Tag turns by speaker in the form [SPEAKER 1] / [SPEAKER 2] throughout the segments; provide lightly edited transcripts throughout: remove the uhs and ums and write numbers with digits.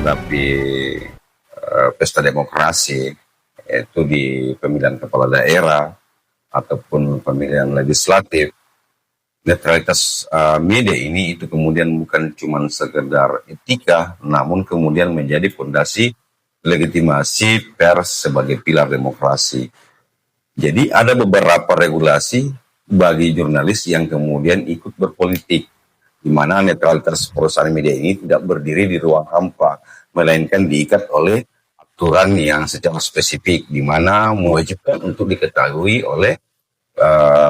[SPEAKER 1] menghadapi pesta demokrasi, yaitu di pemilihan kepala daerah ataupun pemilihan legislatif, netralitas media ini itu kemudian bukan cuma sekedar etika, namun kemudian menjadi fondasi legitimasi pers sebagai pilar demokrasi. Jadi ada beberapa regulasi bagi jurnalis yang kemudian ikut berpolitik, di mana netralitas perusahaan media ini tidak berdiri di ruang hampa, melainkan diikat oleh aturan yang secara spesifik, di mana mewajibkan untuk diketahui oleh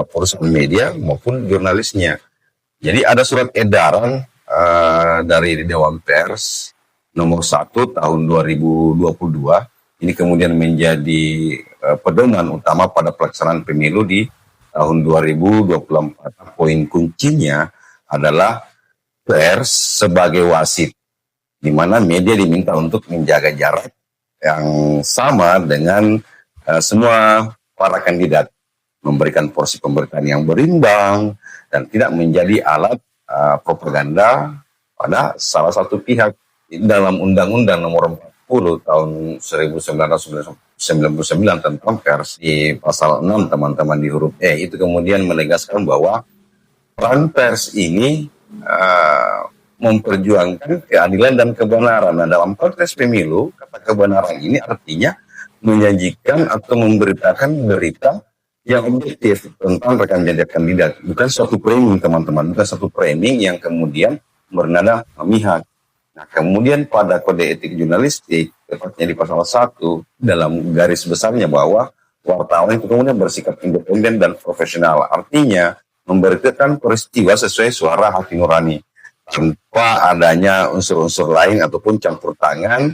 [SPEAKER 1] perusahaan media maupun jurnalisnya. Jadi ada surat edaran dari Dewan Pers nomor 1 tahun 2022. Ini kemudian menjadi pedoman utama pada pelaksanaan pemilu di tahun 2024. Poin kuncinya adalah pers sebagai wasit, di mana media diminta untuk menjaga jarak yang sama dengan semua para kandidat, memberikan porsi pemberitaan yang berimbang dan tidak menjadi alat propaganda pada salah satu pihak. Dalam Undang-Undang Nomor 40 tahun 1999 tentang pers, di pasal 6 teman-teman di huruf E itu kemudian menegaskan bahwa peran pers ini memperjuangkan keadilan dan kebenaran. Nah, dalam konteks pemilu, kata kebenaran ini artinya menyajikan atau memberitakan berita yang objektif tentang rekan jejak kandidat, bukan suatu framing teman-teman, bukan satu framing yang kemudian bernada memihak. Nah, kemudian pada kode etik jurnalistik, tepatnya di pasal 1, dalam garis besarnya bahwa wartawan itu kemudian bersikap independen dan profesional, artinya memberitakan peristiwa sesuai suara hati nurani, tanpa adanya unsur-unsur lain ataupun campur tangan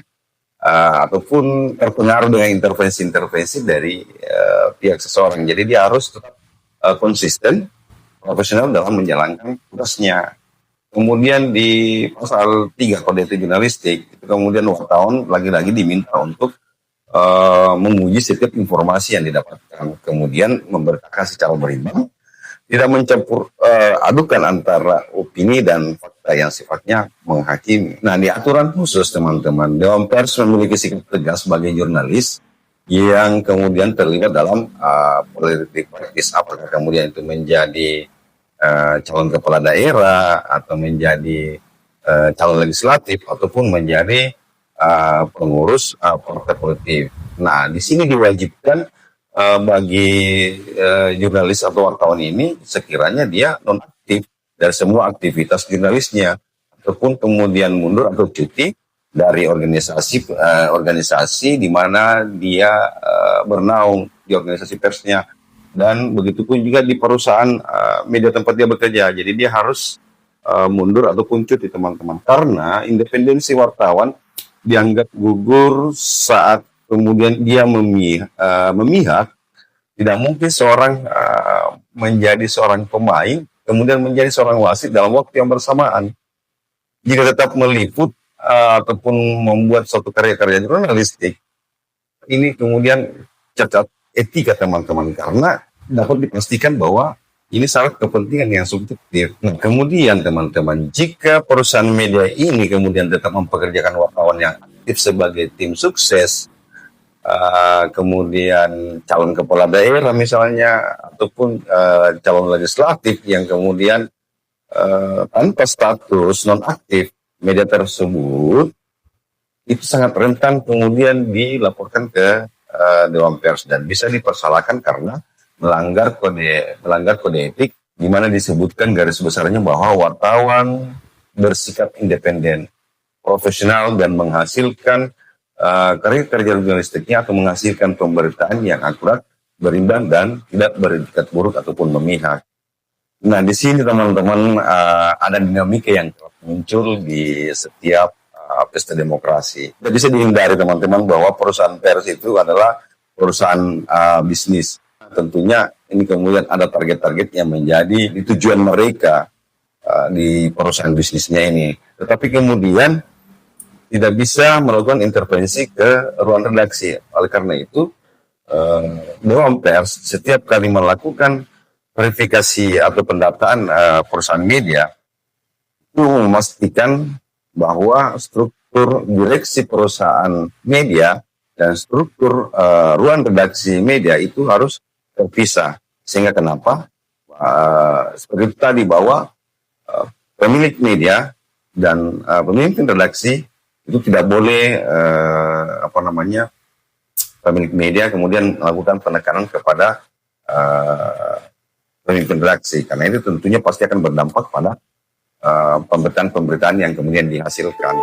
[SPEAKER 1] ataupun terpengaruh dengan intervensi-intervensi dari pihak seseorang. Jadi dia harus tetap konsisten, profesional dalam menjalankan tugasnya. Kemudian di pasal 3 kode etik jurnalistik, itu kemudian wartawan lagi-lagi diminta untuk menguji setiap informasi yang didapatkan, kemudian memberitakan secara berimbang, tidak mencampur adukan antara opini dan fakta yang sifatnya menghakimi. Nah, di aturan khusus teman-teman, Dewan Pers memiliki sikap tegas sebagai jurnalis yang kemudian terlibat dalam politik praktis, apakah kemudian itu menjadi calon kepala daerah atau menjadi calon legislatif ataupun menjadi pengurus partai politik. Nah, di sini diwajibkan bagi jurnalis atau wartawan ini sekiranya dia nonaktif dari semua aktivitas jurnalisnya, ataupun kemudian mundur atau cuti dari organisasi di mana dia bernaung di organisasi persnya. Dan begitu pun juga di perusahaan media tempat dia bekerja. Jadi dia harus mundur ataupun cuti teman-teman, karena independensi wartawan dianggap gugur saat kemudian dia memihak. Tidak mungkin seorang menjadi seorang pemain kemudian menjadi seorang wasit dalam waktu yang bersamaan. Jika tetap meliput ataupun membuat suatu karya-karya jurnalistik, ini kemudian cacat etika teman-teman, karena dapat dipastikan bahwa ini sangat kepentingan yang subjektif. Nah, kemudian teman-teman, jika perusahaan media ini kemudian tetap mempekerjakan wartawan yang aktif sebagai tim sukses, kemudian calon kepala daerah misalnya, ataupun calon legislatif yang kemudian tanpa status nonaktif, media tersebut itu sangat rentan kemudian dilaporkan ke Dewan Pers dan bisa dipersalahkan karena melanggar kode etik, di mana disebutkan garis besarnya bahwa wartawan bersikap independen, profesional dan menghasilkan karya-karya jurnalistiknya atau menghasilkan pemberitaan yang akurat, berimbang dan tidak beretikat buruk ataupun memihak. Nah, di sini teman-teman ada dinamika yang muncul di setiap pesta demokrasi. Tidak bisa dihindari teman-teman bahwa perusahaan pers itu adalah perusahaan bisnis. Tentunya ini kemudian ada target-target yang menjadi tujuan mereka di perusahaan bisnisnya ini. Tetapi kemudian tidak bisa melakukan intervensi ke ruang redaksi. Oleh karena itu, Dewan Pers setiap kali melakukan verifikasi atau pendataan perusahaan media itu memastikan bahwa struktur direksi perusahaan media dan struktur ruang redaksi media itu harus terpisah. Sehingga kenapa? Seperti tadi bahwa pemilik media dan pemimpin redaksi itu tidak boleh pemilik media kemudian melakukan penekanan kepada pemimpin redaksi, karena itu tentunya pasti akan berdampak pada pemberitaan-pemberitaan yang kemudian dihasilkan.